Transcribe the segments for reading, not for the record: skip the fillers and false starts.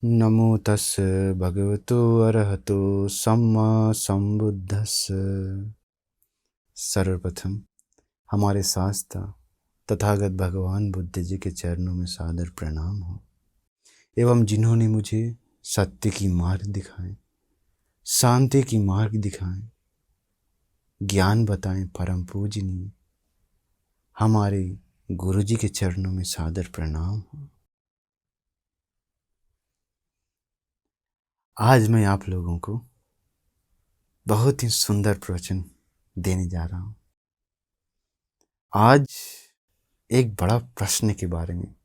नमो तस् भगवतो अरहतो सम्मा सम्बुद्धस्स। सर्वप्रथम हमारे शास्त्र तथागत भगवान बुद्ध जी के चरणों में सादर प्रणाम हो एवं जिन्होंने मुझे सत्य की मार्ग दिखाए, शांति की मार्ग दिखाए, ज्ञान बताएं, परम पूजनीय हमारे गुरु जी के चरणों में सादर प्रणाम हो। आज मैं आप लोगों को बहुत ही सुंदर प्रवचन देने जा रहा हूँ। आज एक बड़ा प्रश्न के बारे में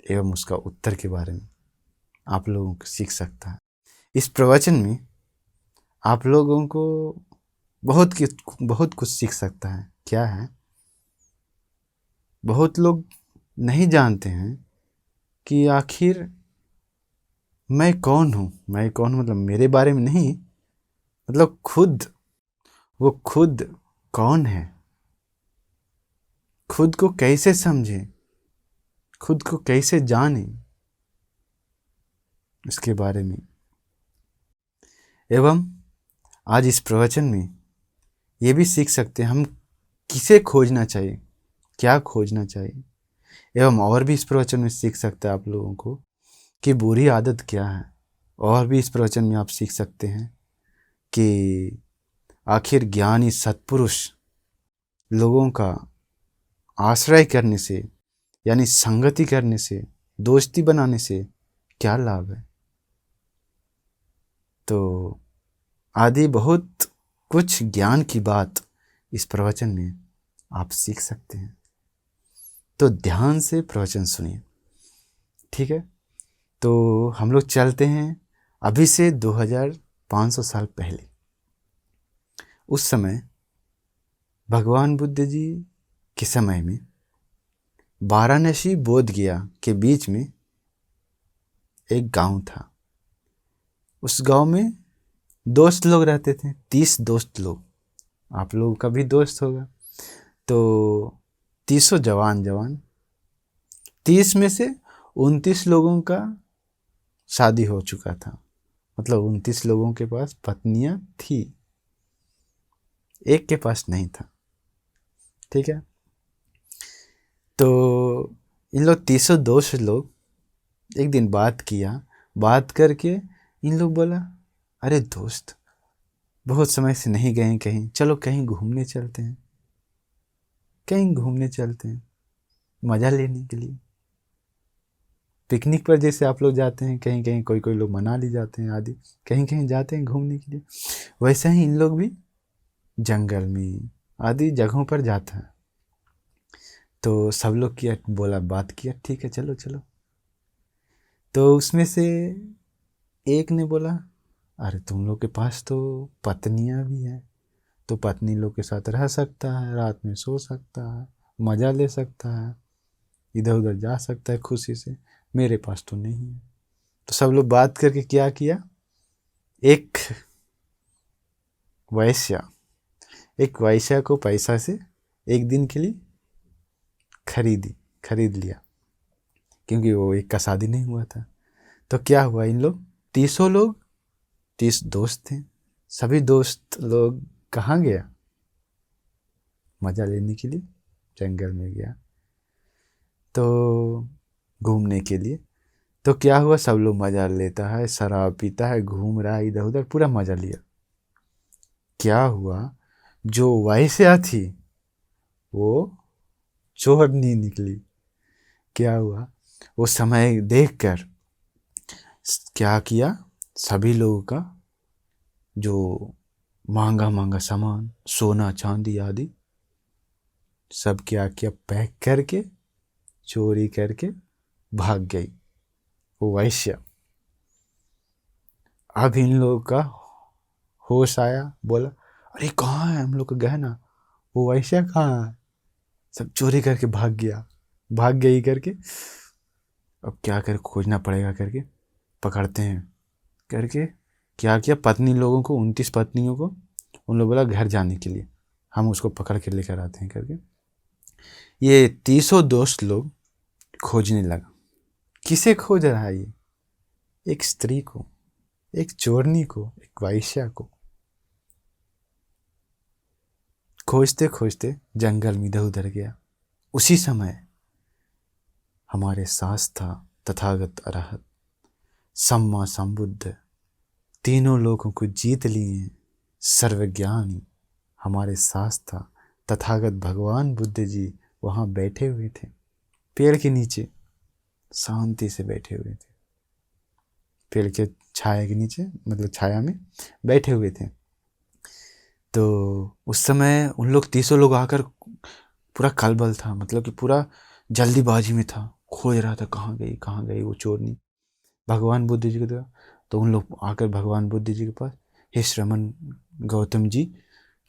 एवं उसका उत्तर के बारे में आप लोगों को सीख सकता है। इस प्रवचन में आप लोगों को बहुत कुछ सीख सकता है। क्या है? बहुत लोग नहीं जानते हैं कि आखिर मैं कौन हूँ। मैं कौन हूँ मतलब मेरे बारे में नहीं, मतलब वो खुद कौन है, खुद को कैसे समझे, खुद को कैसे जाने, इसके बारे में। एवं आज इस प्रवचन में ये भी सीख सकते हैं हम किसे खोजना चाहिए, क्या खोजना चाहिए। एवं और भी इस प्रवचन में सीख सकते हैं आप लोगों को कि बुरी आदत क्या है। और भी इस प्रवचन में आप सीख सकते हैं कि आखिर ज्ञानी सत्पुरुष लोगों का आश्रय करने से, यानी संगति करने से, दोस्ती बनाने से क्या लाभ है। तो आदि बहुत कुछ ज्ञान की बात इस प्रवचन में आप सीख सकते हैं। तो ध्यान से प्रवचन सुनिए, ठीक है? तो हम लोग चलते हैं अभी से 2500 साल पहले। उस समय भगवान बुद्ध जी के समय में वाराणसी बोध गया के बीच में एक गांव था। उस गांव में दोस्त लोग रहते थे, 30 दोस्त लोग। आप लोगों का भी दोस्त होगा। तो 30 जवान 30 में से 29 लोगों का शादी हो चुका था। मतलब 29 लोगों के पास पत्नियां थी, एक के पास नहीं था। ठीक है? तो इन लोग 30 दोस्त लोग एक दिन बात करके इन लोग बोला, अरे दोस्त, बहुत समय से नहीं गए कहीं, चलो कहीं घूमने चलते हैं, कहीं घूमने चलते हैं मज़ा लेने के लिए। पिकनिक पर जैसे आप लोग जाते हैं कहीं कहीं, कोई लोग मनाली जाते हैं आदि, कहीं कहीं जाते हैं घूमने के लिए, वैसे ही इन लोग भी जंगल में आदि जगहों पर जाता है। तो सब लोग बात किया, ठीक है चलो चलो। तो उसमें से एक ने बोला, अरे तुम लोग के पास तो पत्नियां भी हैं, तो पत्नी लोग के साथ रह सकता है, रात में सो सकता है, मज़ा ले सकता है, इधर उधर जा सकता है खुशी से। मेरे पास तो नहीं है। तो सब लोग बात करके क्या किया, एक वैश्या को पैसा से एक दिन के लिए खरीद लिया, क्योंकि वो एक का शादी नहीं हुआ था। तो क्या हुआ, इन लोग 30 दोस्त थे, सभी दोस्त लोग कहाँ गया, मज़ा लेने के लिए जंगल में गया, तो घूमने के लिए। तो क्या हुआ, सब लोग मज़ा लेता है, शराब पीता है, घूम रहा है इधर उधर, पूरा मज़ा लिया। क्या हुआ, जो वैश्या थी वो चोर नहीं निकली। क्या हुआ, वो समय देखकर क्या किया, सभी लोगों का जो महंगा महंगा सामान, सोना चांदी आदि, सब क्या किया, पैक करके चोरी करके भाग गई वो वैश्या। अब इन लोगों का होश आया, बोला, अरे कहाँ है हम लोग का गहना, वो वैश्या कहाँ है, सब चोरी करके भाग गई करके। अब क्या कर, खोजना पड़ेगा करके पकड़ते हैं करके क्या किया, पत्नी लोगों को, 29 पत्नियों को उन लोगों बोला घर जाने के लिए, हम उसको पकड़ के लेकर आते हैं करके। ये 30 दोस्त लोग खोजने लगा। किसे खोज रहा है ये, एक स्त्री को, एक चोरनी को, एक वाइश्या को खोजते खोजते जंगल में इधर उधर गया। उसी समय हमारे साथ था तथागत अरहत सम्मा संबुद्ध, तीनों लोगों को जीत लिए सर्वज्ञानी हमारे साथ था। तथागत भगवान बुद्ध जी वहाँ बैठे हुए थे, पेड़ के नीचे शांति से बैठे हुए थे, पेड़ के छाया के नीचे, मतलब छाया में बैठे हुए थे। तो उस समय उन लोग 300 लोग आकर, पूरा कलबल था, मतलब कि पूरा जल्दीबाजी में था, खोज रहा था कहाँ गई वो चोरनी भगवान बुद्ध जी को देखा। तो उन लोग आकर भगवान बुद्ध जी के पास, हे श्रमण गौतम जी,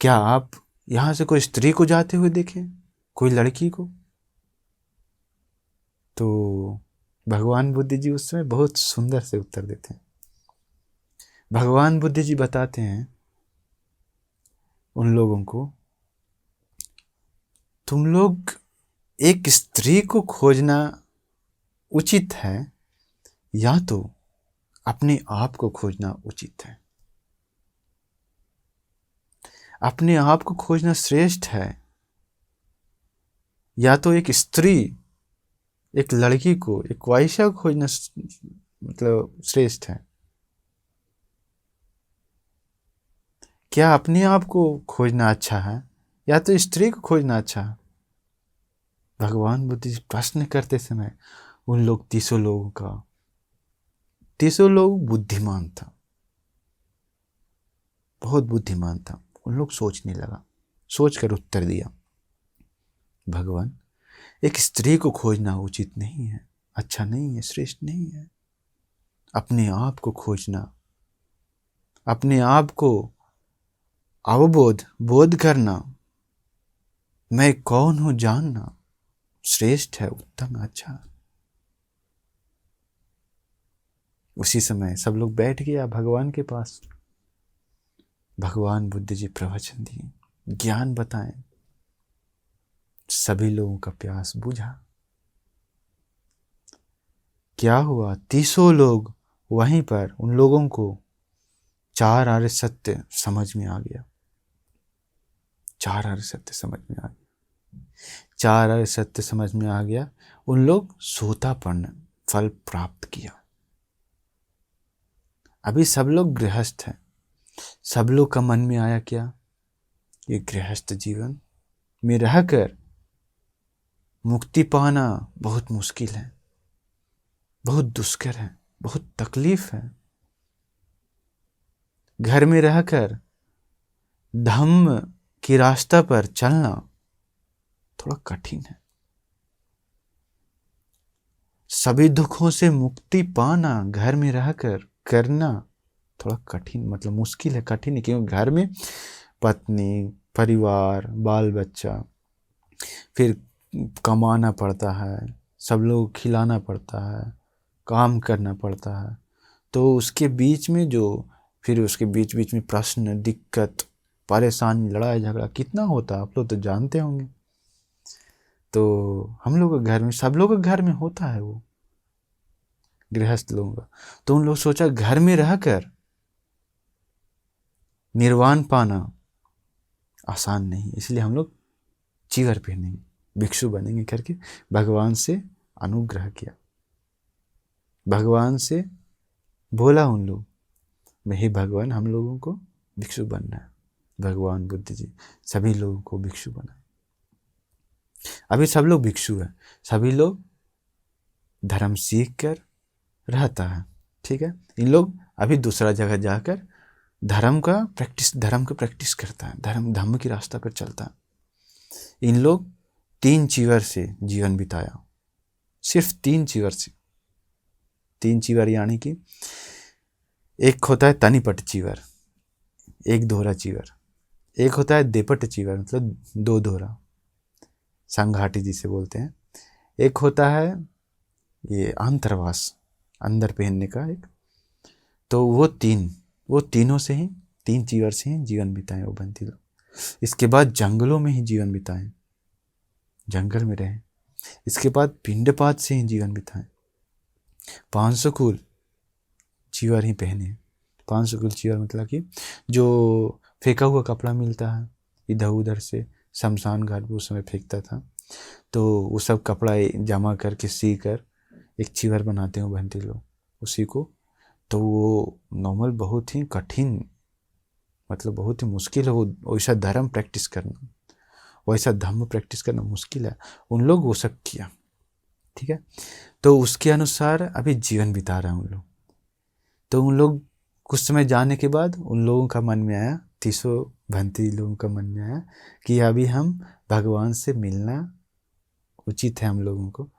क्या आप यहाँ से कोई स्त्री को जाते हुए देखे, कोई लड़की को? तो भगवान बुद्ध जी उस समय बहुत सुंदर से उत्तर देते हैं। भगवान बुद्ध जी बताते हैं उन लोगों को, तुम लोग एक स्त्री को खोजना उचित है या तो अपने आप को खोजना उचित है। अपने आप को खोजना श्रेष्ठ है या तो एक स्त्री, एक लड़की को, एक वाइश्या को खोजना मतलब श्रेष्ठ है। क्या अपने आप को खोजना अच्छा है या तो स्त्री को खोजना अच्छा है? भगवान बुद्ध जी प्रश्न करते समय उन लोग 300 लोगों का, 300 लोग बुद्धिमान था, बहुत बुद्धिमान था। उन लोग सोचने लगा, सोचकर उत्तर दिया, भगवान एक स्त्री को खोजना उचित नहीं है, अच्छा नहीं है, श्रेष्ठ नहीं है। अपने आप को खोजना, अपने आप को अवबोध, बोध करना, मैं कौन हूं जानना श्रेष्ठ है, उत्तम है, अच्छा है। उसी समय सब लोग बैठ गया भगवान के पास। भगवान बुद्ध जी प्रवचन दिए, ज्ञान बताएं, सभी लोगों का प्यास बुझा। क्या हुआ, 300 लोग वहीं पर, उन लोगों को 4 आर्य सत्य समझ में आ गया। 4 आर्य सत्य समझ में आ गया, 4 आर्य सत्य समझ में आ गया। उन लोग सोतापन्न फल प्राप्त किया। अभी सब लोग गृहस्थ हैं। सब लोग का मन में आया क्या, ये गृहस्थ जीवन में रहकर मुक्ति पाना बहुत मुश्किल है, बहुत दुष्कर है, बहुत तकलीफ है। घर में रहकर धम्म की रास्ता पर चलना थोड़ा कठिन है। सभी दुखों से मुक्ति पाना घर में रहकर करना थोड़ा कठिन, मतलब मुश्किल है, कठिन है, क्योंकि घर में पत्नी, परिवार, बाल बच्चा, फिर कमाना पड़ता है, सब लोग खिलाना पड़ता है, काम करना पड़ता है। तो उसके बीच में फिर उसके बीच बीच में प्रश्न, दिक्कत, परेशानी, लड़ाई झगड़ा कितना होता है, आप लोग तो जानते होंगे। तो हम लोग के घर में, सब लोग के घर में होता है वो, गृहस्थ लोगों का। तो उन लोग सोचा घर में रहकर निर्वाण पाना आसान नहीं, इसलिए हम लोग चीवर पहनेंगे, भिक्षु बनेंगे करके भगवान से अनुग्रह किया। भगवान से बोला उन लोग, हे भगवान हम लोगों को भिक्षु बनना है। भगवान बुद्ध जी सभी लोगों को भिक्षु बनाए। अभी सब लोग भिक्षु हैं, सभी लोग धर्म सीख कर रहता है, ठीक है। इन लोग अभी दूसरा जगह जाकर धर्म का प्रैक्टिस करता है, धर्म की रास्ता पर चलता है। इन लोग 3 चीवर से जीवन बिताया, सिर्फ 3 चीवर से। 3 चीवर यानी कि एक होता है तनिपट चीवर, एक दोहरा चीवर, एक होता है देपट चीवर, मतलब 2 दोहरा, संघाटी जिसे बोलते हैं। एक होता है ये अंतरवास, अंदर पहनने का एक। तो वो तीनों से ही, 3 चीवर से ही जीवन बिताए वो बंदी लोग। इसके बाद जंगलों में ही जीवन बिताए, जंगल में रहे। इसके बाद पिंडपात से ही जीवन बिताए, 500 कूल चीवर ही पहने। 500 किलो चीवर मतलब कि जो फेंका हुआ कपड़ा मिलता है इधर उधर से, शमशान घाट पर उस समय फेंकता था, तो वो सब कपड़ा जमा करके सी कर एक चीवर बनाते हैं बहनती लोग उसी को। तो वो नॉर्मल बहुत ही कठिन, मतलब बहुत ही मुश्किल है वो वैसा धर्म प्रैक्टिस करना, वैसा धर्म प्रैक्टिस करना मुश्किल है। उन लोग वो सब किया, ठीक है। तो उसके अनुसार अभी जीवन बिता रहे हैं उन लोग। तो उन लोग कुछ समय जाने के बाद उन लोगों का मन में आया, 300 भंती लोगों का मन में आया कि अभी हम भगवान से मिलना उचित है, हम लोगों को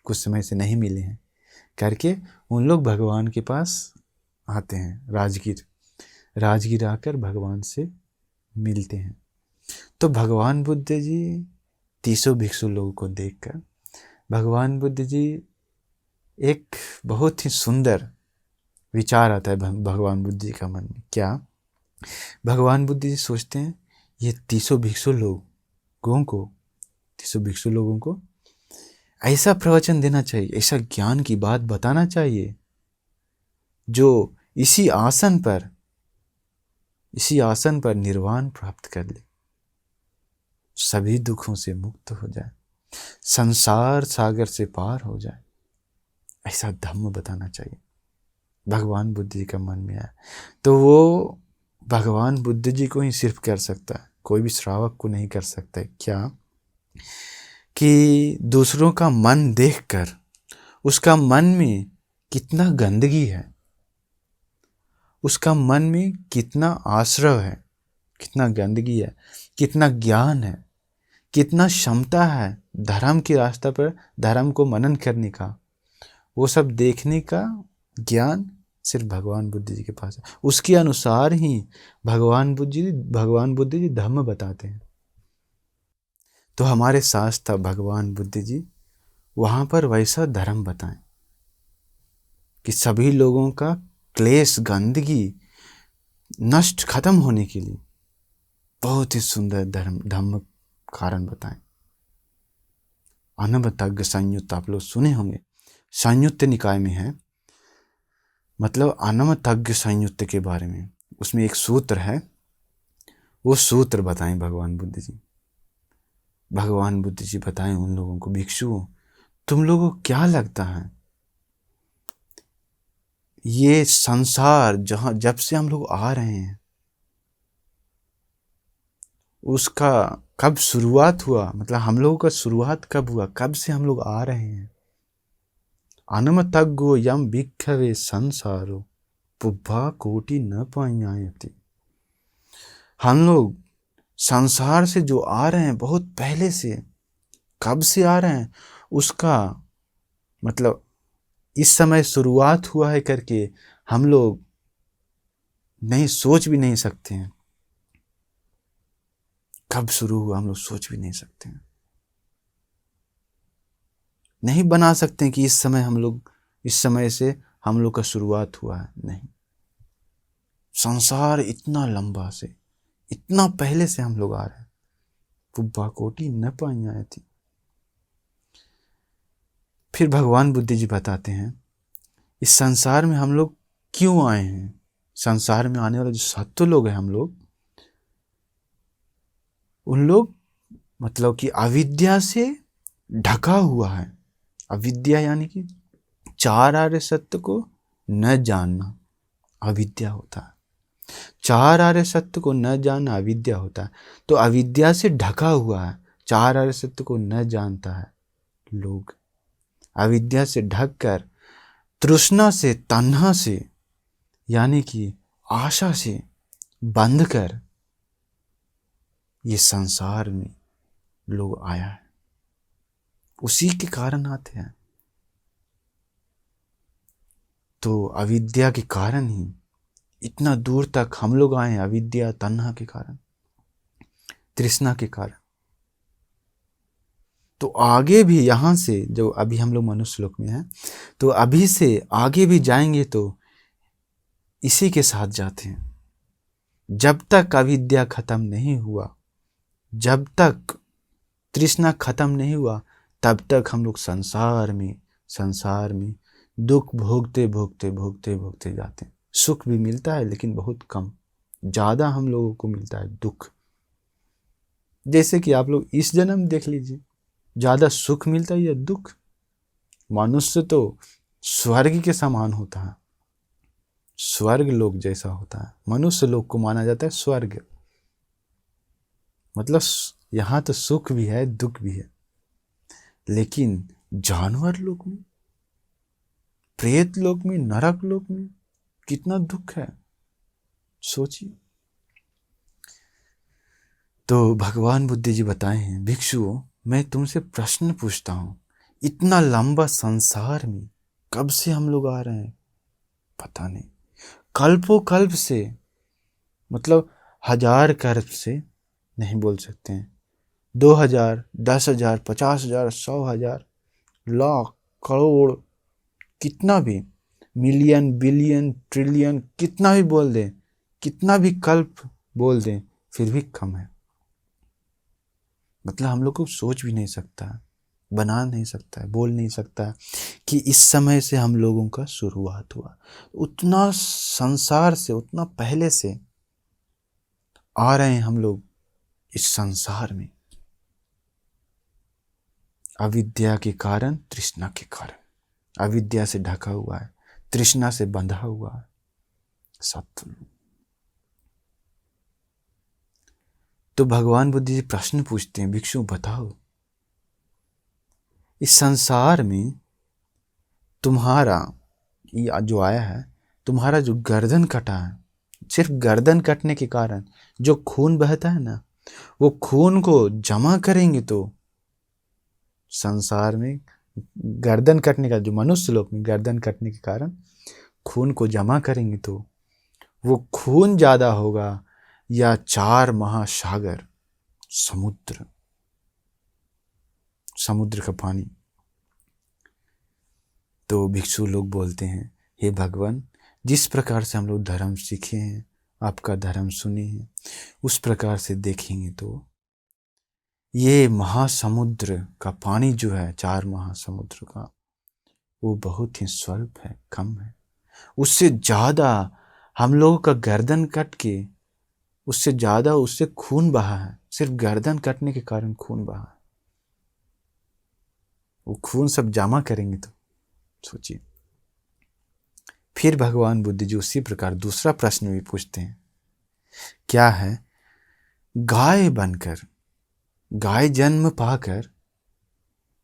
कुछ समय से नहीं मिले हैं करके उन लोग भगवान के पास आते हैं, राजगीर आकर भगवान से मिलते हैं। तो भगवान बुद्ध जी 300 भिक्षु लोगों को देखकर भगवान बुद्ध जी एक बहुत ही सुंदर विचार आता है भगवान बुद्ध जी का मन में। क्या? भगवान बुद्ध जी सोचते हैं ये 300 भिक्षु लोगों को ऐसा प्रवचन देना चाहिए, ऐसा ज्ञान की बात बताना चाहिए जो इसी आसन पर निर्वाण प्राप्त कर ले, सभी दुखों से मुक्त हो जाए, संसार सागर से पार हो जाए, ऐसा धम्म बताना चाहिए। भगवान बुद्ध जी का मन में आया। तो वो भगवान बुद्ध जी को ही सिर्फ कर सकता है, कोई भी श्रावक को नहीं कर सकता है। क्या? कि दूसरों का मन देखकर उसका मन में कितना गंदगी है, उसका मन में कितना आश्रव है, कितना गंदगी है, कितना ज्ञान है, कितना क्षमता है धर्म के रास्ते पर धर्म को मनन करने का, वो सब देखने का ज्ञान सिर्फ भगवान बुद्ध जी के पास है। उसके अनुसार ही भगवान बुद्ध जी धम्म बताते हैं। तो हमारे साथ था भगवान बुद्ध जी, वहाँ पर वैसा धर्म बताएं कि सभी लोगों का क्लेश गंदगी नष्ट खत्म होने के लिए बहुत ही सुंदर धम्म कारण बताएं। अनवतज्ञ संयुक्त आप लोग सुने होंगे, संयुक्त निकाय में है, मतलब अनवतज्ञ संयुक्त के बारे में उसमें एक सूत्र है, वो सूत्र बताएं भगवान बुद्ध जी। भगवान बुद्ध जी बताएं उन लोगों को, भिक्षुओं तुम लोगों को क्या लगता है ये संसार जब से हम लोग आ रहे हैं उसका कब शुरुआत हुआ, मतलब हम लोगों का शुरुआत कब हुआ, कब से हम लोग आ रहे हैं। अनमतज्ञो यम भिक्खवे संसारो पुब्बा कोटि न पायायति। हम लोग संसार से जो आ रहे हैं बहुत पहले से, कब से आ रहे हैं उसका मतलब इस समय शुरुआत हुआ है करके हम लोग नहीं सोच भी नहीं सकते हैं। कब शुरू हुआ हम लोग सोच भी नहीं सकते हैं, नहीं बना सकते हैं कि इस समय से हम लोग का शुरुआत हुआ है, नहीं। संसार इतना लंबा से, इतना पहले से हम लोग आ रहे हैं। पुब्बा कोटि न पायायति। फिर भगवान बुद्ध जी बताते हैं इस संसार में हम लोग क्यों आए हैं। संसार में आने वाले जो सत्व लोग हैं हम लोग, उन लोग मतलब कि अविद्या से ढका हुआ है। अविद्या यानी कि 4 आर्य सत्य को न जानना अविद्या होता है। 4 आर्य सत्य को न जानना अविद्या होता है। तो अविद्या से ढका हुआ है, 4 आर्य सत्य को न जानता है लोग। अविद्या से ढक कर तृष्णा से, तन्हा से यानी कि आशा से बंध कर ये संसार में लोग आया है, उसी के कारण आते हैं। तो अविद्या के कारण ही इतना दूर तक हम लोग आए हैं, अविद्या तन्हा के कारण, तृष्णा के कारण। तो आगे भी यहाँ से जो अभी हम लोग मनुष्य लोक में हैं, तो अभी से आगे भी जाएंगे तो इसी के साथ जाते हैं। जब तक अविद्या खत्म नहीं हुआ, जब तक तृष्णा खत्म नहीं हुआ, तब तक हम लोग संसार में दुख भोगते भोगते भोगते भोगते जाते हैं। सुख भी मिलता है लेकिन बहुत कम, ज़्यादा हम लोगों को मिलता है दुख। जैसे कि आप लोग इस जन्म देख लीजिए, ज़्यादा सुख मिलता है या दुख। मनुष्य तो स्वर्ग के समान होता है, स्वर्ग लोक जैसा होता है। मनुष्य लोक को माना जाता है स्वर्ग, मतलब यहाँ तो सुख भी है दुख भी है। लेकिन जानवर लोक में, प्रेत लोक में, नरक लोक में कितना दुख है, सोचिए। तो भगवान बुद्ध जी बताए हैं, भिक्षुओं मैं तुमसे प्रश्न पूछता हूँ, इतना लंबा संसार में कब से हम लोग आ रहे हैं पता नहीं, कल्पों कल्प से, मतलब 1000 कल्प से नहीं बोल सकते हैं, 2000, 10,000, 50,000, 100,000, लाख, करोड़, कितना भी, मिलियन, बिलियन, ट्रिलियन, कितना भी बोल दें, कितना भी कल्प बोल दें, फिर भी कम है। मतलब हम लोग को सोच भी नहीं सकता, बना नहीं सकता है, बोल नहीं सकता कि इस समय से हम लोगों का शुरुआत हुआ। उतना संसार से, उतना पहले से आ रहे हैं हम लोग इस संसार में, अविद्या के कारण, तृष्णा के कारण। अविद्या से ढका हुआ है, तृष्णा से बंधा हुआ है सत्व। तो भगवान बुद्ध जी प्रश्न पूछते हैं, भिक्षु बताओ, इस संसार में तुम्हारा ये जो आया है, तुम्हारा जो गर्दन कटा है, सिर्फ गर्दन कटने के कारण जो खून बहता है ना, वो खून को जमा करेंगे तो संसार में गर्दन कटने का, जो मनुष्य लोक में गर्दन कटने के कारण खून को जमा करेंगे तो वो खून ज़्यादा होगा या 4 महासागर, समुद्र, समुद्र का पानी। तो भिक्षु लोग बोलते हैं, हे भगवान, जिस प्रकार से हम लोग धर्म सीखे हैं, आपका धर्म सुने हैं, उस प्रकार से देखेंगे तो ये महासमुद्र का पानी जो है, 4 महासमुद्र का, वो बहुत ही स्वल्प है, कम है। उससे ज़्यादा हम लोगों का गर्दन कट के, उससे ज़्यादा उससे खून बहा है, सिर्फ गर्दन कटने के कारण खून बहा है। वो खून सब जमा करेंगे तो सोचिए। फिर भगवान बुद्ध जी उसी प्रकार दूसरा प्रश्न भी पूछते हैं, क्या है, गाय बनकर, गाय जन्म पाकर,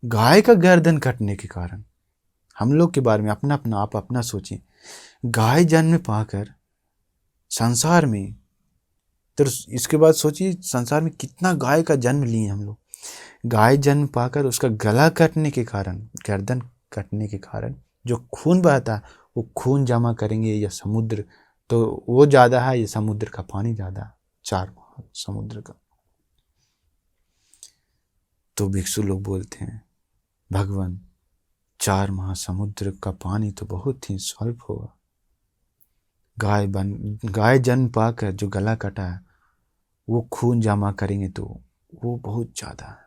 गाय का गर्दन कटने के कारण, हम लोग के बारे में अपना अपना आप अपना सोचिए, गाय जन्म पाकर संसार में, तो इसके बाद सोचिए संसार में कितना गाय का जन्म लिए हम लोग। गाय जन्म पाकर उसका गला कटने के कारण, गर्दन कटने के कारण जो खून बहता है, वो खून जमा करेंगे या समुद्र, तो वो ज़्यादा है या समुद्र का पानी ज़्यादा है, 4 समुद्र का। तो भिक्षु लोग बोलते हैं, भगवान 4 महासमुद्र का पानी तो बहुत ही स्वल्प होगा, गाय जन्म पाकर जो गला कटा है वो खून जमा करेंगे तो वो बहुत ज़्यादा है।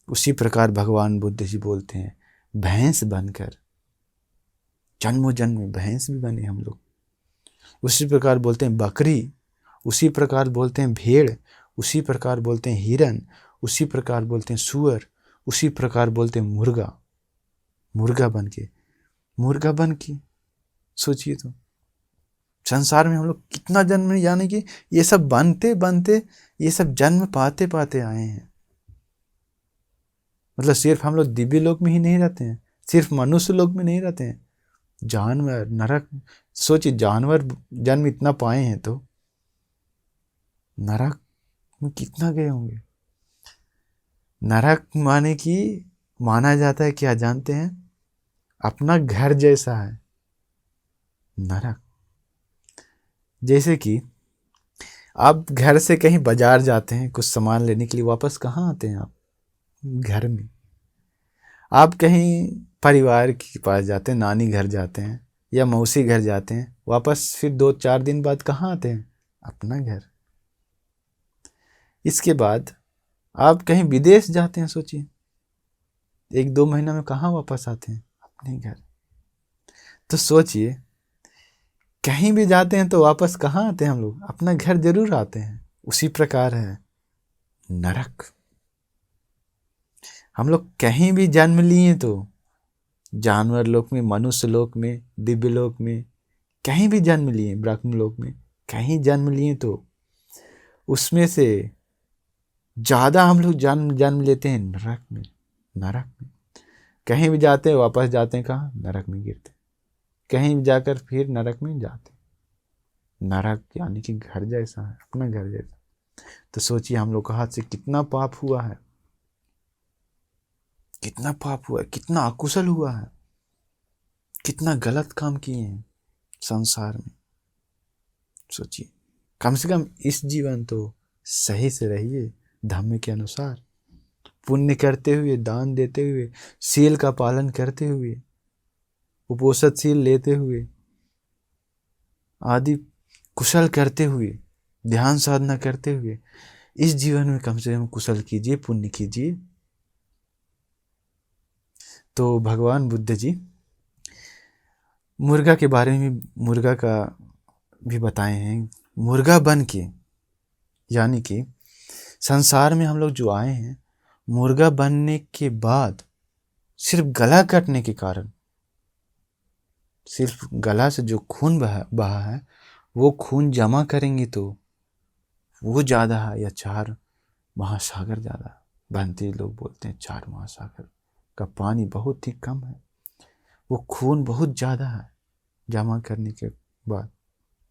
उसी प्रकार भगवान बुद्ध जी बोलते हैं, भैंस बनकर, जन्मों जन्म में भैंस भी बने हम लोग। उसी प्रकार बोलते हैं बकरी, उसी प्रकार बोलते हैं भेड़, उसी प्रकार बोलते हैं हिरन, उसी प्रकार बोलते हैं सूअर, उसी प्रकार बोलते हैं मुर्गा, मुर्गा बन के सोचिए। तो संसार में हम लोग कितना जन्म, यानी कि ये सब बनते बनते, ये सब जन्म पाते पाते आए हैं। मतलब सिर्फ हम लोग दिव्य लोक में ही नहीं रहते हैं, सिर्फ मनुष्य लोक में नहीं रहते हैं, जानवर, नरक, सोचिए जानवर जन्म इतना पाए हैं तो नरक में कितना गए होंगे। नरक माने कि माना जाता है, क्या जानते हैं, अपना घर जैसा है नरक। जैसे कि आप घर से कहीं बाजार जाते हैं कुछ सामान लेने के लिए, वापस कहाँ आते हैं आप, घर में। आप कहीं परिवार के पास जाते हैं, नानी घर जाते हैं या मौसी घर जाते हैं, वापस फिर 2-4 दिन बाद कहाँ आते हैं, अपना घर। इसके बाद आप कहीं विदेश जाते हैं, सोचिए 1-2 महीना में कहाँ वापस आते हैं, अपने घर। तो सोचिए, कहीं भी जाते हैं तो वापस कहाँ आते हैं हम लोग? अपना घर जरूर आते हैं। उसी प्रकार है नरक। हम लोग कहीं भी जन्म लिए तो जानवर लोक में, मनुष्य लोक में, दिव्य लोक में, कहीं भी जन्म लिए, ब्रह्म लोक में कहीं जन्म लिए तो उसमें से ज्यादा हम लोग जन्म जन्म लेते हैं नरक में। नरक में कहीं भी जाते हैं वापस जाते हैं कहाँ? नरक में गिरते। कहीं भी जाकर फिर नरक में जाते। नरक यानी कि घर जैसा है, अपना घर जैसा। तो सोचिए हम लोग का हाथ से कितना पाप हुआ है, कितना पाप हुआ है, कितना अकुशल हुआ है, कितना गलत काम किए हैं संसार में। सोचिए, कम से कम इस जीवन तो सही से रहिए, धर्म के अनुसार, पुण्य करते हुए, दान देते हुए, शील का पालन करते हुए, उपोषद शील लेते हुए, आदि कुशल करते हुए, ध्यान साधना करते हुए इस जीवन में कम से कम कुशल कीजिए, पुण्य कीजिए। तो भगवान बुद्ध जी मुर्गा के बारे में, मुर्गा का भी बताए हैं। मुर्गा बन के, यानी कि संसार में हम लोग जो आए हैं, मुर्गा बनने के बाद सिर्फ गला कटने के कारण, सिर्फ गला से जो खून बहा है वो खून जमा करेंगे तो वो ज़्यादा है या 4 महासागर ज़्यादा है। भंते लोग बोलते हैं 4 महासागर का पानी बहुत ही कम है, वो खून बहुत ज़्यादा है जमा करने के बाद,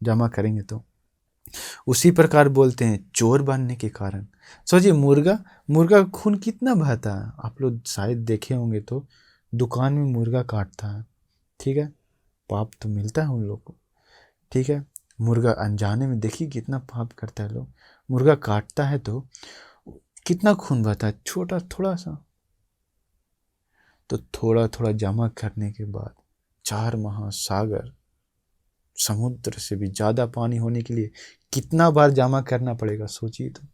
जमा करेंगे तो। उसी प्रकार बोलते हैं चोर बनने के कारण। सोचिए, मुर्गा का खून कितना बहता है। आप लोग शायद देखे होंगे तो दुकान में मुर्गा काटता है, ठीक है, पाप तो मिलता है उन लोग को, ठीक है। मुर्गा अनजाने में देखिए कितना पाप करता है लोग। मुर्गा काटता है तो कितना खून बहता है, छोटा थोड़ा सा, तो थोड़ा थोड़ा जमा करने के बाद 4 महासागर, समुद्र से भी ज्यादा पानी होने के लिए कितना बार जमा करना पड़ेगा, सोचिए तो।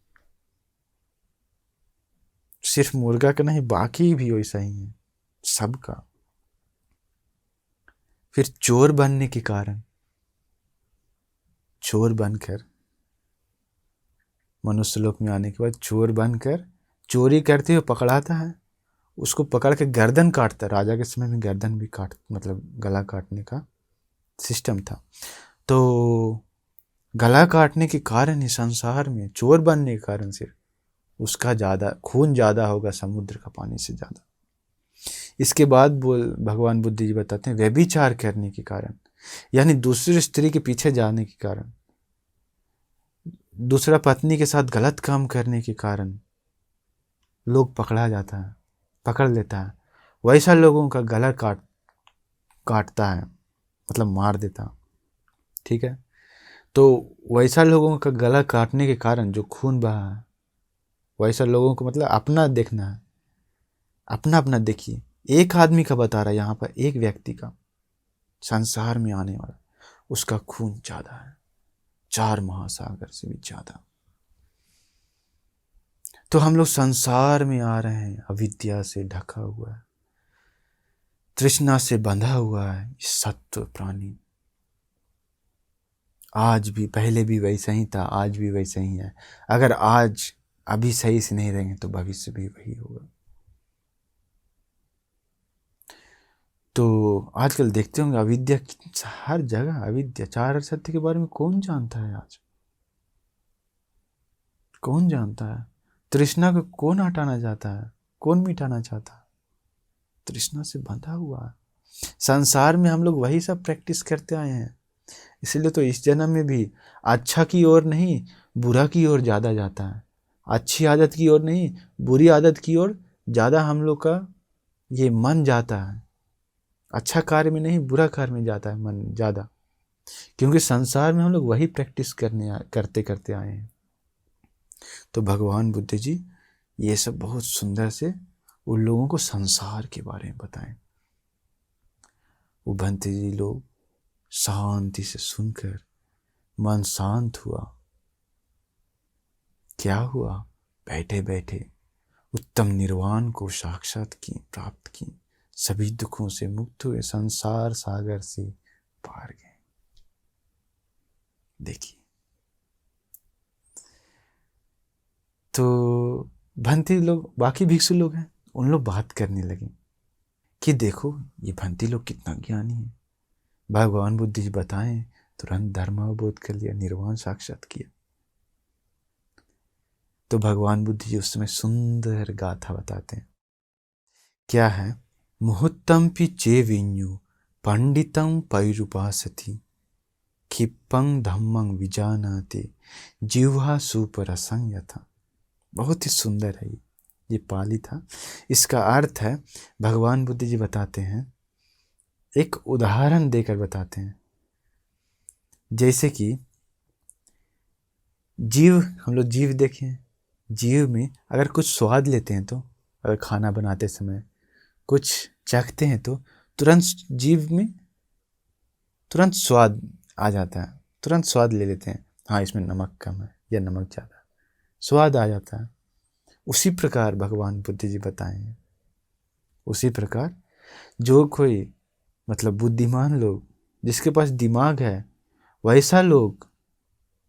सिर्फ मुर्गा का नहीं, बाकी भी वैसा ही है सबका। फिर चोर बनने के कारण, चोर बनकर मनुष्य लोक में आने के बाद चोर बनकर चोरी करते हुए पकड़ाता है, उसको पकड़ के गर्दन काटता है। राजा के समय में गर्दन भी काट, मतलब गला काटने का सिस्टम था। तो गला काटने के कारण ही संसार में चोर बनने के कारण सिर्फ उसका ज़्यादा खून ज़्यादा होगा समुद्र का पानी से ज़्यादा। इसके बाद भगवान बुद्ध जी बताते हैं व्यभिचार करने के कारण, यानी दूसरी स्त्री के पीछे जाने के कारण, दूसरा पत्नी के साथ गलत काम करने के कारण लोग पकड़ा जाता है, पकड़ लेता है। वैसा लोगों का गला काटता है, मतलब मार देता, ठीक है। तो वैसा लोगों का गला काटने के कारण जो खून बहा है, वैसा लोगों को मतलब अपना देखना है, अपना अपना देखिए। एक आदमी का बता रहा है यहाँ पर, एक व्यक्ति का संसार में आने वाला, उसका खून ज़्यादा है, 4 महासागर से भी ज़्यादा। तो हम लोग संसार में आ रहे हैं अविद्या से ढका हुआ है, तृष्णा से बंधा हुआ है सत्व प्राणी। आज भी, पहले भी वैसा ही था, आज भी वैसा ही है। अगर आज अभी सही से नहीं रहेंगे तो भविष्य भी वही होगा। तो आजकल देखते होंगे अविद्या हर जगह, अविद्या। 4 सत्य के बारे में कौन जानता है आज? कौन जानता है? तृष्णा को कौन हटाना चाहता है? कौन मिटाना चाहता है? तृष्णा से बंधा हुआ है। संसार में हम लोग वही सब प्रैक्टिस करते आए हैं, इसलिए तो इस जन्म में भी अच्छा की ओर नहीं, बुरा की ओर ज़्यादा जाता है। अच्छी आदत की ओर नहीं, बुरी आदत की ओर ज़्यादा हम लोग का ये मन जाता है। अच्छा कार्य में नहीं, बुरा कार्य में जाता है मन ज़्यादा, क्योंकि संसार में हम लोग वही प्रैक्टिस करते करते आए हैं। तो भगवान बुद्ध जी ये सब बहुत सुंदर से उन लोगों को संसार के बारे में बताएं। वो भंते जी लोग शांति से सुनकर मन शांत हुआ। क्या हुआ? बैठे बैठे उत्तम निर्वाण को साक्षात की, प्राप्त की, सभी दुखों से मुक्त हुए, संसार सागर से पार गए। देखिए, तो भंती लोग, बाकी भिक्षु लोग हैं, उन लोग बात करने लगे कि देखो ये भंती लोग कितना ज्ञानी है। भगवान बुद्ध जी बताएं, तुरंत धर्म अवबोध कर लिया, निर्वाण साक्षात किया। तो भगवान बुद्ध जी उस समय सुंदर गाथा बताते हैं। क्या है? मुहूर्तम पि चे विन्यु पंडितम पैरुपासति क्षिप्पं धम्मं विजानाति जिह्वा सुपरसं यथा। बहुत ही सुंदर है ये पाली था। इसका अर्थ है, भगवान बुद्ध जी बताते हैं, एक उदाहरण देकर बताते हैं। जैसे कि जीव, हम लोग जीव देखें, जीव में अगर कुछ स्वाद लेते हैं, तो अगर खाना बनाते समय कुछ चखते हैं तो तुरंत जीव में तुरंत स्वाद आ जाता है, तुरंत स्वाद ले लेते हैं, हाँ इसमें नमक कम है या नमक ज़्यादा, स्वाद आ जाता है। उसी प्रकार भगवान बुद्ध जी बताए हैं, उसी प्रकार जो कोई मतलब बुद्धिमान लोग, जिसके पास दिमाग है, वैसा लोग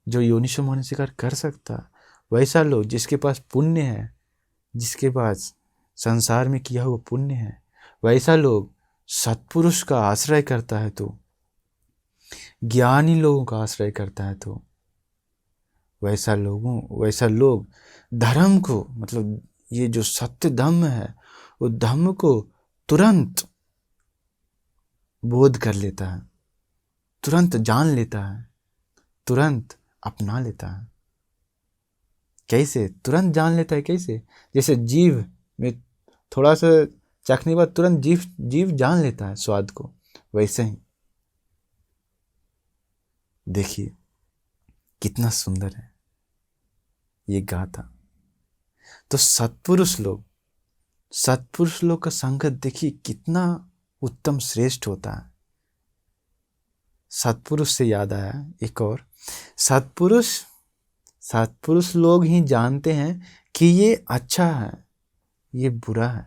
जो योनिशो मनसिकार कर सकता, वैसा लोग जिसके पास पुण्य है, जिसके पास संसार में किया हुआ पुण्य है, वैसा लोग सत्पुरुष का आश्रय करता है, तो ज्ञानी लोगों का आश्रय करता है, तो वैसा लोग धर्म को, मतलब ये जो सत्य धम्म है, वो धम्म को तुरंत बोध कर लेता है, तुरंत जान लेता है, तुरंत अपना लेता है। कैसे तुरंत जान लेता है? कैसे? जैसे जीव में थोड़ा सा चखने के बाद तुरंत जीव जान लेता है स्वाद को, वैसे ही देखिए कितना सुंदर है ये गाथा। तो सत्पुरुष लोग का संगत देखिए कितना उत्तम श्रेष्ठ होता है। सत्पुरुष से याद आया एक और, सत्पुरुष लोग ही जानते हैं कि ये अच्छा है, ये बुरा है,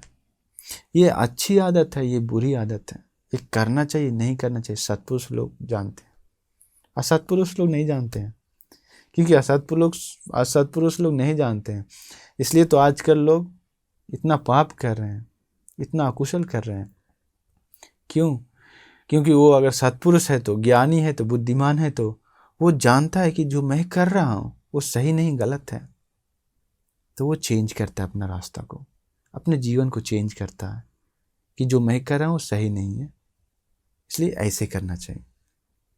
ये अच्छी आदत है, ये बुरी आदत है, ये करना चाहिए, नहीं करना चाहिए। सत्पुरुष लोग जानते हैं, असत्पुरुष लोग नहीं जानते हैं। क्योंकि असत्पुरुष लोग नहीं जानते हैं, इसलिए तो आजकल लोग इतना पाप कर रहे हैं, इतना अकुशल कर रहे हैं। क्यों? क्योंकि वो अगर सत्पुरुष है, तो ज्ञानी है, तो बुद्धिमान है, तो वो जानता है कि जो मैं कर रहा हूँ वो सही नहीं, गलत है। तो वो चेंज करता है अपना रास्ता को, अपने जीवन को चेंज करता है कि जो मैं कर रहा हूँ सही नहीं है, इसलिए ऐसे करना चाहिए।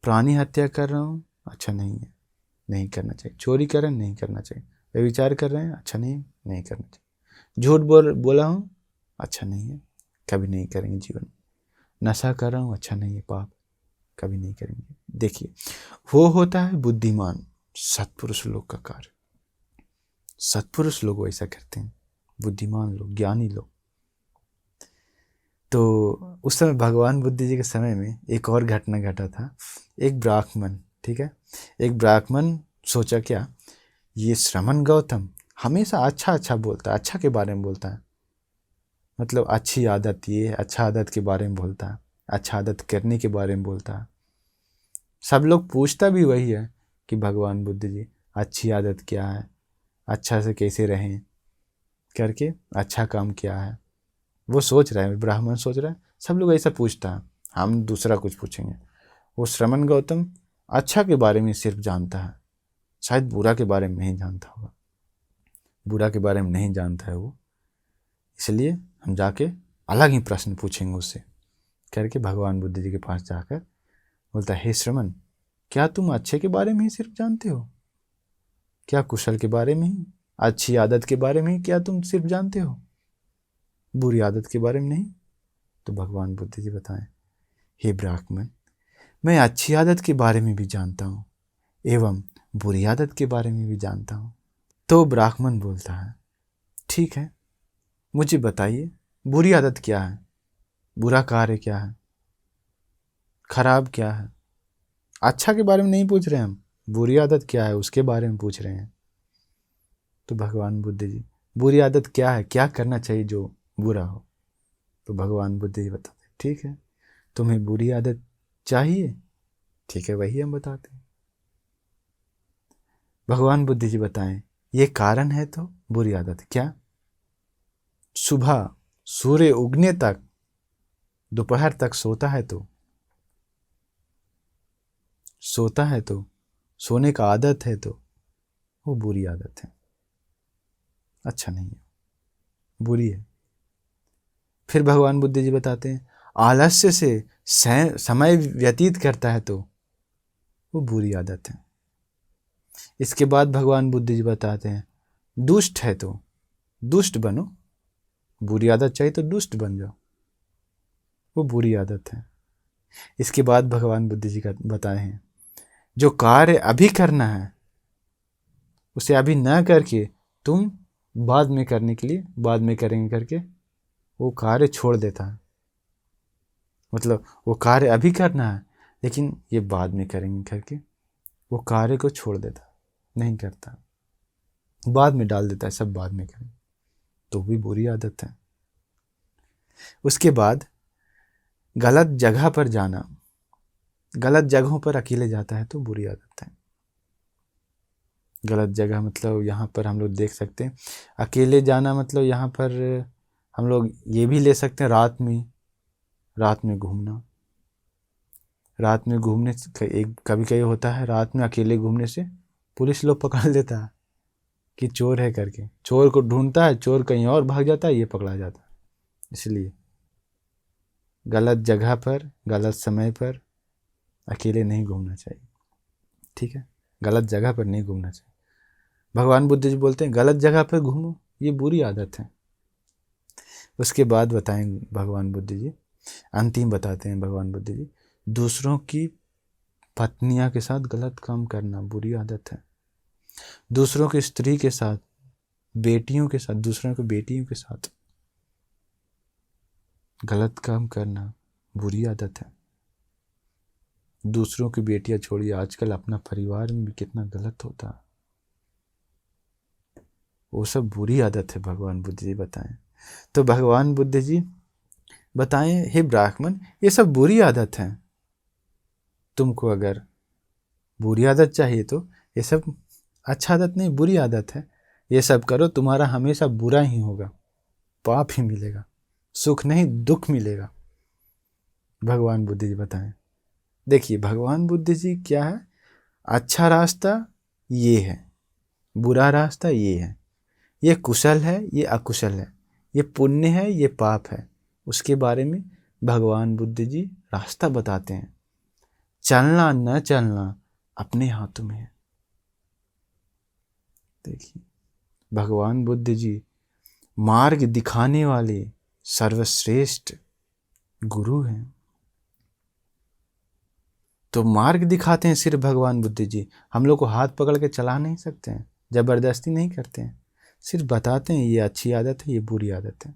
प्राणी हत्या कर रहा हूँ, अच्छा नहीं है, नहीं करना चाहिए। चोरी कर रहे हैं, नहीं करना चाहिए। व्यभिचार कर रहे हैं, अच्छा नहीं करना चाहिए। झूठ बोला हूँ, अच्छा नहीं है, कभी नहीं करेंगे जीवन में। नशा कर रहा हूँ, अच्छा नहीं है, पाप, कभी नहीं करेंगे। देखिए, वो होता है बुद्धिमान सत्पुरुष लोग का कार्य। सत्पुरुष लोग वैसा करते हैं, बुद्धिमान लोग, ज्ञानी लोग। तो उस समय भगवान बुद्ध जी के समय में एक और घटना घटा था। एक ब्राह्मण, ठीक है, एक ब्राह्मण सोचा क्या, ये श्रमण गौतम हमेशा अच्छा बोलता है, अच्छा के बारे में बोलता है, मतलब अच्छी आदत, ये अच्छा आदत के बारे में बोलता है, अच्छा आदत करने के बारे में बोलता है। सब लोग पूछता भी वही है कि भगवान बुद्ध जी अच्छी आदत क्या है, अच्छा से कैसे रहें करके, अच्छा काम क्या है, वो सोच रहा है, ब्राह्मण सोच रहा है। सब लोग ऐसा पूछता है, हम दूसरा कुछ पूछेंगे। वो श्रमण गौतम अच्छा के बारे में सिर्फ जानता है, शायद बुरा के बारे में नहीं जानता होगा, बुरा के बारे में नहीं जानता है वो, इसलिए हम जाके अलग ही प्रश्न पूछेंगे उससे करके भगवान बुद्ध जी के पास जाकर बोलता है, हे श्रमण, क्या तुम अच्छे के बारे में ही सिर्फ जानते हो? क्या कुशल के बारे में ही, अच्छी आदत के बारे में ही क्या तुम सिर्फ जानते हो, बुरी आदत के बारे में नहीं? तो भगवान बुद्ध जी बताएं, हे ब्राह्मण, मैं अच्छी आदत के बारे में भी जानता हूँ एवं बुरी आदत के बारे में भी जानता हूँ। तो ब्राह्मण बोलता है, ठीक है, मुझे बताइए बुरी आदत क्या है, बुरा कार्य क्या है, खराब क्या है? अच्छा के बारे में नहीं पूछ रहे हम, बुरी आदत क्या है उसके बारे में पूछ रहे हैं। तो भगवान बुद्ध जी, बुरी आदत क्या है, क्या करना चाहिए जो बुरा हो? तो भगवान बुद्ध जी बताते ठीक है, तुम्हें बुरी आदत चाहिए, ठीक है वही हम बताते हैं। भगवान बुद्ध जी बताएं ये कारण है तो बुरी आदत क्या? सुबह सूर्य उगने तक दोपहर तक सोता है तो सोने का आदत है तो वो बुरी आदत है, अच्छा नहीं है, बुरी है। फिर भगवान बुद्ध जी बताते हैं आलस्य से समय व्यतीत करता है तो वो बुरी आदत है। इसके बाद भगवान बुद्ध जी बताते हैं दुष्ट है तो दुष्ट बनो, बुरी आदत चाहिए तो दुष्ट बन जाओ, वो बुरी आदत है। इसके बाद भगवान बुद्ध जी का बताए हैं जो कार्य अभी करना है उसे अभी न करके तुम बाद में करने के लिए बाद में करेंगे करके वो कार्य छोड़ देता है। मतलब वो कार्य अभी करना है लेकिन ये बाद में करेंगे करके वो कार्य को छोड़ देता है, नहीं करता, बाद में डाल देता है, सब बाद में करें, तो भी बुरी आदत है। उसके बाद गलत जगह पर जाना, गलत जगहों पर अकेले जाता है तो बुरी आदत है। गलत जगह मतलब यहाँ पर हम लोग देख सकते हैं अकेले जाना, मतलब यहाँ पर हम लोग ये भी ले सकते हैं रात में घूमना। रात में घूमने से एक कभी कभी होता है रात में अकेले घूमने से पुलिस लोग पकड़ लेता है कि चोर है करके, चोर को ढूंढता है, चोर कहीं और भाग जाता है, ये पकड़ा जाता है। इसलिए गलत जगह पर गलत समय पर अकेले नहीं घूमना चाहिए, ठीक है, गलत जगह पर नहीं घूमना चाहिए। भगवान बुद्ध जी बोलते हैं गलत जगह पर घूमो, ये बुरी आदत है। उसके बाद बताएं भगवान बुद्ध जी, अंतिम बताते हैं भगवान बुद्ध जी दूसरों की पत्नियां के साथ गलत काम करना बुरी आदत है। दूसरों की स्त्री के साथ, बेटियों के साथ, दूसरों की बेटियों के साथ गलत काम करना बुरी आदत है। दूसरों की बेटियां छोड़िए, आजकल अपना परिवार में भी कितना गलत होता है, वो सब बुरी आदत है, भगवान बुद्ध जी बताएं। तो भगवान बुद्ध जी बताएं हे ब्राह्मण ये सब बुरी आदत है, तुमको अगर बुरी आदत चाहिए तो ये सब अच्छा आदत नहीं, बुरी आदत है, ये सब करो तुम्हारा हमेशा बुरा ही होगा, पाप ही मिलेगा, सुख नहीं दुख मिलेगा। भगवान बुद्ध जी बताएं देखिए भगवान बुद्ध जी क्या है, अच्छा रास्ता ये है, बुरा रास्ता ये है, ये कुशल है ये अकुशल है, ये पुण्य है ये पाप है, उसके बारे में भगवान बुद्ध जी रास्ता बताते हैं। चलना न चलना अपने हाथों में है। देखिए भगवान बुद्ध जी मार्ग दिखाने वाले सर्वश्रेष्ठ गुरु हैं। तो मार्ग दिखाते हैं सिर्फ भगवान बुद्ध जी, हम लोग को हाथ पकड़ के चला नहीं सकते हैं, जबरदस्ती नहीं करते हैं, सिर्फ बताते हैं ये अच्छी आदत है ये बुरी आदत है,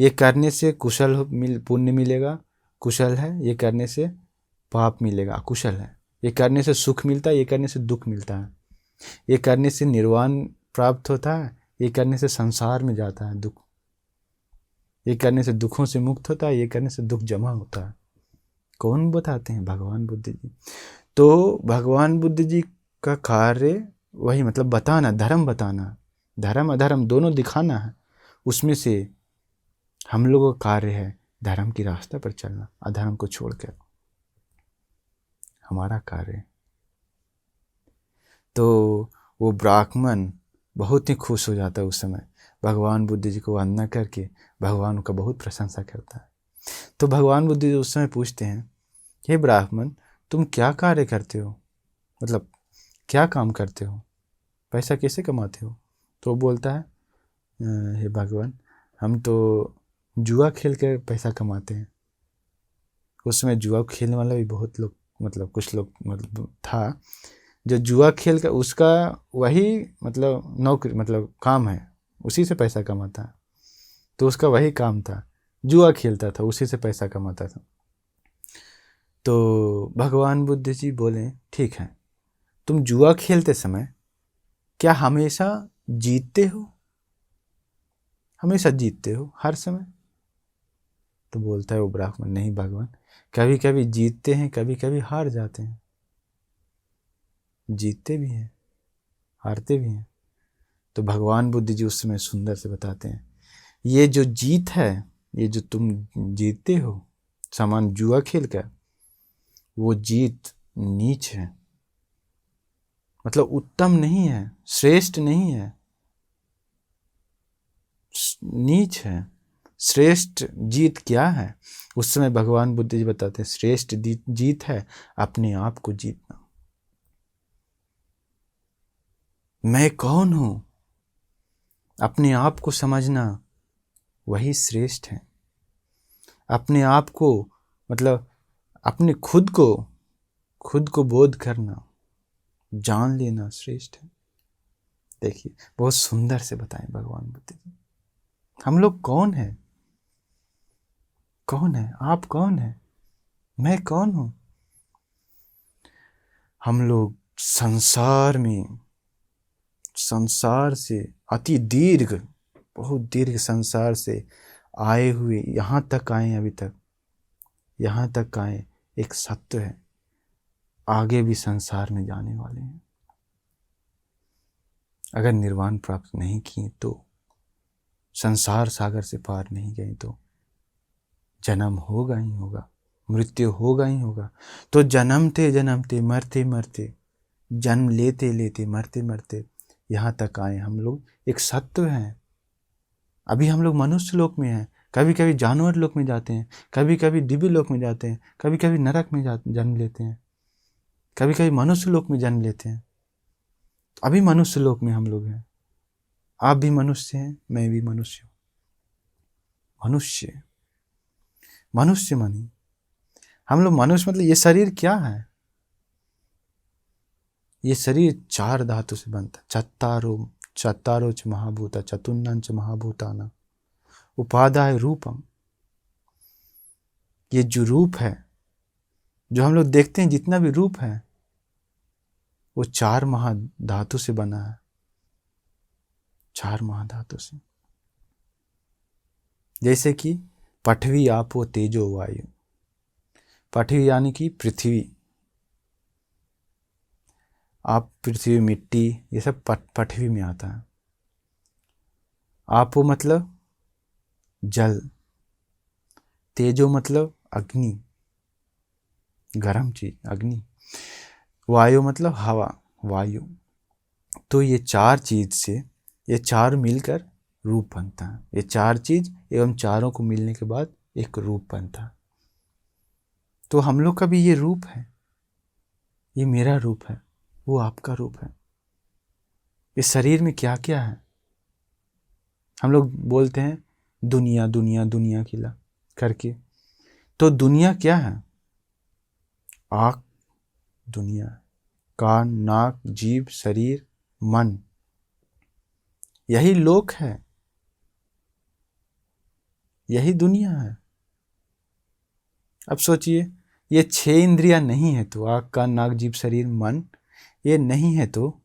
ये करने से पुण्य मिलेगा कुशल है, ये करने से पाप मिलेगा अकुशल है, ये करने से सुख मिलता है ये करने से दुख मिलता है, ये करने से निर्वाण प्राप्त होता है ये करने से संसार में जाता है दुख, ये करने से दुखों से मुक्त होता है ये करने से दुख जमा होता है। कौन बताते हैं? भगवान बुद्ध जी। तो भगवान बुद्ध जी का कार्य वही, मतलब बताना, धर्म बताना, धर्म अधर्म दोनों दिखाना है, उसमें से हम लोगों का कार्य है धर्म की रास्ते पर चलना, अधर्म को छोड़कर हमारा कार्य है। तो वो ब्राह्मण बहुत ही खुश हो जाता है उस समय, भगवान बुद्ध जी को वंदना करके भगवान का बहुत प्रशंसा करता है। तो भगवान बुद्ध जी उस समय पूछते हैं हे ब्राह्मण तुम क्या कार्य करते हो, मतलब क्या काम करते हो, पैसा कैसे कमाते हो? तो बोलता है हे भगवान हम तो जुआ खेल कर पैसा कमाते हैं। उस समय जुआ खेलने वाला भी बहुत लोग, मतलब कुछ लोग मतलब था जो जुआ खेल कर उसका वही मतलब नौकरी, मतलब काम है, उसी से पैसा कमाता है। तो उसका वही काम था, जुआ खेलता था, उसी से पैसा कमाता था। तो भगवान बुद्ध जी बोले ठीक है, तुम जुआ खेलते समय क्या हमेशा जीतते हो? हमेशा जीतते हो हर समय? तो बोलता है वो ब्राह्मण, नहीं भगवान, कभी कभी जीतते हैं, कभी कभी हार जाते हैं, जीतते भी हैं हारते भी हैं। तो भगवान बुद्ध जी उस समय सुंदर से बताते हैं, ये जो जीत है, ये जो तुम जीतते हो सामान जुआ खेल कर, वो जीत नीच है, मतलब उत्तम नहीं है, श्रेष्ठ नहीं है, नीच है। श्रेष्ठ जीत क्या है? उस समय भगवान बुद्ध जी बताते हैं, श्रेष्ठ जीत है अपने आप को जीतना। मैं कौन हूं, अपने आप को समझना, वही श्रेष्ठ है। अपने आप को मतलब अपने खुद को बोध करना, जान लेना श्रेष्ठ है। देखिए बहुत सुंदर से बताएं भगवान बुद्ध जी। हम लोग कौन है? कौन है? आप कौन है? मैं कौन हूं? हम लोग संसार से अति दीर्घ, बहुत दीर्घ संसार से आए हुए यहाँ तक आए, अभी तक यहाँ तक आए, एक सत्य है, आगे भी संसार में जाने वाले हैं। अगर निर्वाण प्राप्त नहीं किए तो, संसार सागर से पार नहीं गए तो जन्म होगा ही होगा, मृत्यु होगा ही होगा। तो जन्मते जन्मते मरते मरते, जन्म लेते लेते मरते मरते यहाँ तक आए हम लोग, एक सत्य है। अभी हम लोग मनुष्य लोक में हैं, कभी कभी जानवर लोक में जाते हैं, कभी कभी दिव्य लोक में जाते हैं, कभी कभी नरक में जन्म लेते हैं, कभी कभी मनुष्य लोक में जन्म लेते हैं। अभी मनुष्य लोक में हम लोग हैं। आप भी मनुष्य हैं, मैं भी मनुष्य हूँ। मनुष्य मानी हम लोग मनुष्य, मतलब ये शरीर क्या है? ये शरीर 4 धातु से बनता है। चत्तारो च महाभूता चतुर्णं च महाभूतानां उपादाय रूपम। ये जो रूप है, जो हम लोग देखते हैं, जितना भी रूप है, वो 4 महाधातु से बना है, 4 महाधातु से। जैसे कि पृथ्वी आपो तेजो वायु। पृथ्वी यानी कि पृथ्वी, आप पृथ्वी, मिट्टी, ये सब पृथ्वी में आता है। आपो मतलब जल, तेजो मतलब अग्नि, गर्म चीज अग्नि, वायु मतलब हवा, वायु। तो ये 4 चीज से, ये 4 मिलकर रूप बनता है। ये 4 चीज एवं चारों को मिलने के बाद एक रूप बनता है। तो हम लोग का भी ये रूप है, ये मेरा रूप है, वो आपका रूप है। इस शरीर में क्या क्या है? हम लोग बोलते हैं दुनिया दुनिया दुनिया खिला करके। तो दुनिया क्या है? आँख दुनिया, कान, नाक, जीभ, शरीर, मन, यही लोक है, यही दुनिया है। अब सोचिए, ये 6 इंद्रियां नहीं है तो, आँख, कान, नाक, जीभ, शरीर, मन, ये नहीं है तो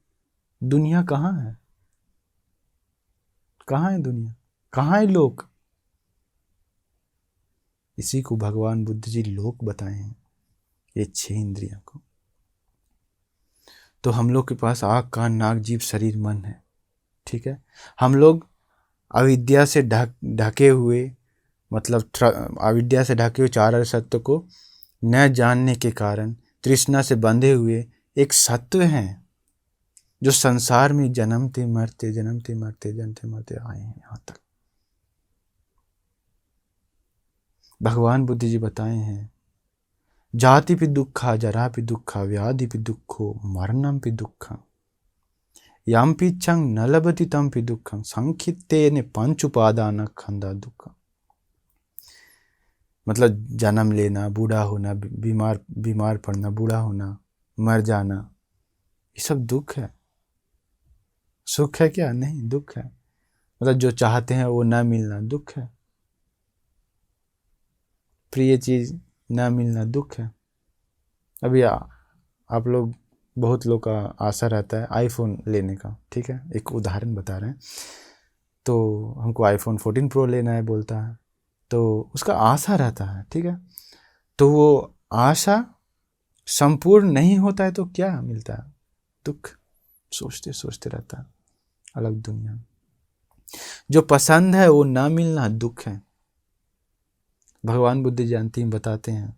दुनिया कहाँ है? कहाँ है दुनिया? कहाँ है लोक? इसी को भगवान बुद्ध जी लोक बताए हैं, ये 6 इंद्रियों को। तो हम लोग के पास आँख, कान, नाक, जीभ, शरीर, मन है, ठीक है। हम लोग अविद्या से ढके हुए, मतलब अविद्या से ढके हुए 4 सत्य को न जानने के कारण तृष्णा से बंधे हुए एक सत्व हैं, जो संसार में जन्मते मरते आए हैं यहाँ तक। भगवान बुद्ध जी बताए हैं, जाति भी दुखा, जरा भी दुखा, व्याधि भी दुखो, मरणम भी दुखा, यम पिच्छं न लभति तम भी दुखं, संखित्तेन पंच उपादान खंदा दुख। मतलब जन्म लेना, बूढ़ा होना, बीमार पड़ना, बूढ़ा होना, मर जाना, ये सब दुख है। सुख है क्या? नहीं, दुख है। मतलब जो चाहते हैं वो ना मिलना दुख है, प्रिय चीज ना मिलना दुख है। अभी आप लोग, बहुत लोग का आशा रहता है आईफोन लेने का, ठीक है, एक उदाहरण बता रहे हैं। तो हमको आईफोन 14 प्रो लेना है बोलता है, तो उसका आशा रहता है, ठीक है। तो वो आशा संपूर्ण नहीं होता है तो क्या मिलता है? दुख। सोचते सोचते रहता है अलग दुनिया। जो पसंद है वो ना मिलना दुख है। भगवान बुद्ध जयंती में बताते हैं,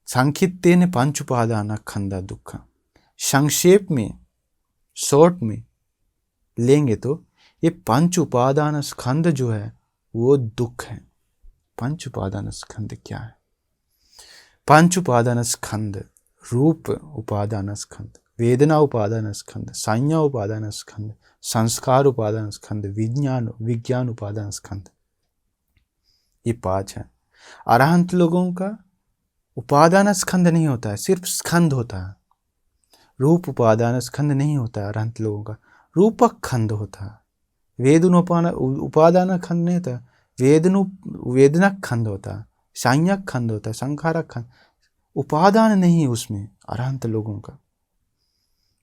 संक्षिप्तेन पंच उपादान खंदा दुख। संक्षेप में, शॉर्ट में लेंगे तो ये पंच उपादान स्कंद जो है वो दुख है। पंच उपादान स्कंद क्या है? पंच उपादान स्कंद रूप उपादान स्कंद, वेदना उपादान स्कंद, संज्ञा उपादान स्कंद, संस्कार उपादान स्कंद, विज्ञान उपादान स्कंद, ये 5 है। अरहंत लोगों का उपादान स्कंद नहीं होता है, सिर्फ स्कंद होता है। रूप उपादान स्कंद नहीं होता है अरहंत लोगों का, रूपक खंड होता है। उपादान खंड नहीं होता, वेदनक खंड होता है, संज्ञक खंड होता है, संखारक खंड। उपादान नहीं उसमें अरहंत लोगों का।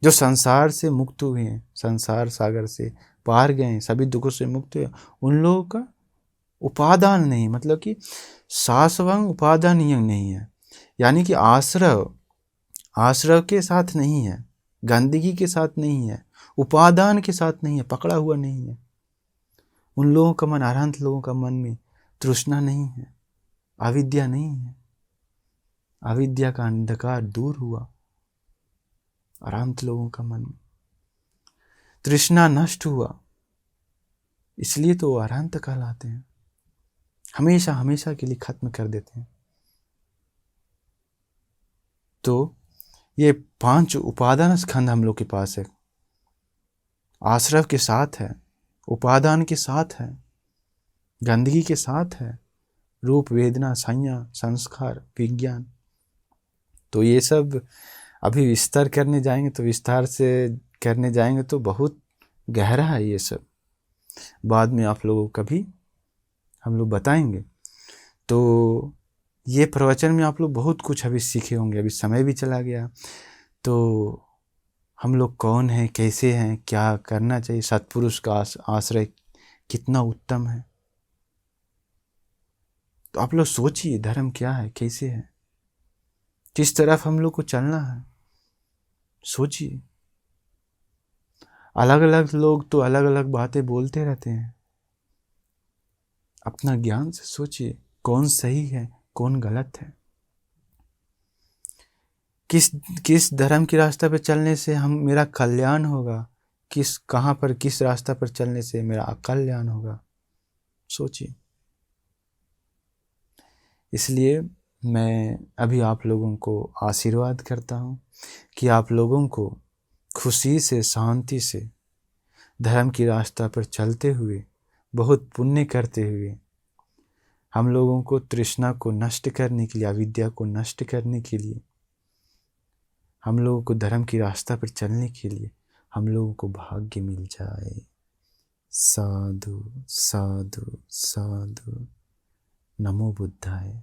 जो संसार से मुक्त हुए हैं, संसार सागर से पार गए हैं, सभी दुखों से मुक्त हुए, उन लोगों का उपादान नहीं, मतलब कि शाश्वत उपादान नहीं है। यानी कि आश्रव के साथ नहीं है, गंदगी के साथ नहीं है, उपादान के साथ नहीं है, पकड़ा हुआ नहीं है। उन लोगों का मन, अरहंत लोगों का मन में तृष्णा नहीं है, अविद्या नहीं है। अविद्या का अंधकार दूर हुआ अरहंत लोगों का मन में, तृष्णा नष्ट हुआ, इसलिए तो वो अरहंत कहलाते हैं। हमेशा हमेशा के लिए खत्म कर देते हैं। तो ये 5 उपादान स्कंध हम लोग के पास है, आश्रव के साथ है, उपादान के साथ है, गंदगी के साथ है, रूप, वेदना, संज्ञा, संस्कार, विज्ञान। तो ये सब अभी विस्तार करने जाएंगे तो विस्तार से करने जाएंगे तो बहुत गहरा है ये सब। बाद में आप लोगों को कभी हम लोग बताएंगे। तो ये प्रवचन में आप लोग बहुत कुछ अभी सीखे होंगे। अभी समय भी चला गया, तो हम लोग कौन हैं, कैसे हैं, क्या करना चाहिए, सत्पुरुष का आश्रय कितना उत्तम है। तो आप लोग सोचिए धर्म क्या है, कैसे है, किस तरफ हम लोग को चलना है। सोचिए। अलग अलग लोग तो अलग अलग बातें बोलते रहते हैं। अपना ज्ञान से सोचिए कौन सही है, कौन गलत है। किस धर्म की रास्ता पर चलने से मेरा कल्याण होगा, कहाँ पर किस रास्ता पर चलने से मेरा अकल्याण होगा। सोचिए। इसलिए मैं अभी आप लोगों को आशीर्वाद करता हूँ कि आप लोगों को खुशी से, शांति से धर्म की रास्ता पर चलते हुए, बहुत पुण्य करते हुए, हम लोगों को तृष्णा को नष्ट करने के लिए, अविद्या को नष्ट करने के लिए, हम लोगों को धर्म की रास्ता पर चलने के लिए हम लोगों को भाग्य मिल जाए। साधु साधु साधु। नमो बुद्धाय।